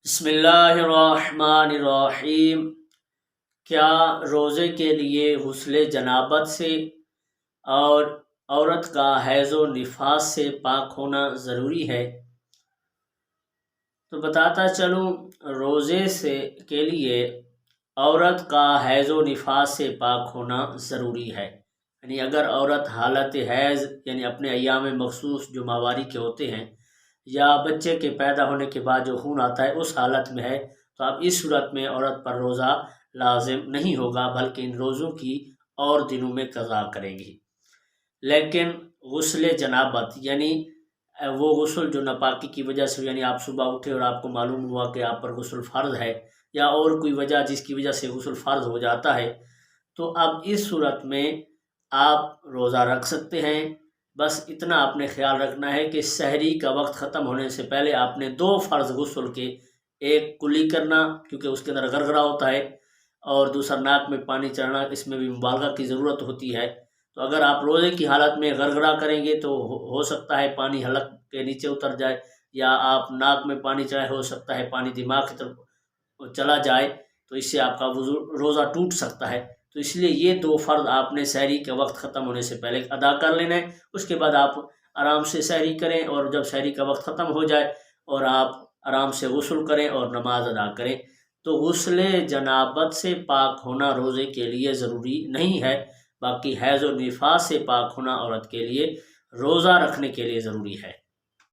بسم اللہ الرحمن الرحیم۔ کیا روزے کے لیے غسل جنابت سے اور عورت کا حیض و نفاس سے پاک ہونا ضروری ہے؟ تو بتاتا چلوں، روزے کے لیے عورت کا حیض و نفاس سے پاک ہونا ضروری ہے۔ یعنی اگر عورت حالت حیض یعنی اپنے ایام مخصوص جو ماہواری کے ہوتے ہیں یا بچے کے پیدا ہونے کے بعد جو خون آتا ہے اس حالت میں ہے، تو اب اس صورت میں عورت پر روزہ لازم نہیں ہوگا، بلکہ ان روزوں کی اور دنوں میں قضا کریں گی۔ لیکن غسل جنابت یعنی وہ غسل جو ناپاکی کی وجہ سے، یعنی آپ صبح اٹھے اور آپ کو معلوم ہوا کہ آپ پر غسل فرض ہے، یا اور کوئی وجہ جس کی وجہ سے غسل فرض ہو جاتا ہے، تو اب اس صورت میں آپ روزہ رکھ سکتے ہیں۔ بس اتنا آپ نے خیال رکھنا ہے کہ سحری کا وقت ختم ہونے سے پہلے آپ نے 2 فرض غسل کے، ایک کلی کرنا کیونکہ اس کے اندر غرغرہ ہوتا ہے، اور دوسرا ناک میں پانی چڑھنا، اس میں بھی مبالغہ کی ضرورت ہوتی ہے۔ تو اگر آپ روزے کی حالت میں غرغرہ کریں گے تو ہو سکتا ہے پانی حلق کے نیچے اتر جائے، یا آپ ناک میں پانی چڑھائے ہو سکتا ہے پانی دماغ کی طرف چلا جائے، تو اس سے آپ کا روزہ ٹوٹ سکتا ہے۔ تو اس لیے یہ 2 فرض آپ نے سحری کا وقت ختم ہونے سے پہلے ادا کر لینا ہے۔ اس کے بعد آپ آرام سے سحری کریں، اور جب سحری کا وقت ختم ہو جائے اور آپ آرام سے غسل کریں اور نماز ادا کریں۔ تو غسل جنابت سے پاک ہونا روزے کے لیے ضروری نہیں ہے، باقی حیض و نفاس سے پاک ہونا عورت کے لیے روزہ رکھنے کے لیے ضروری ہے۔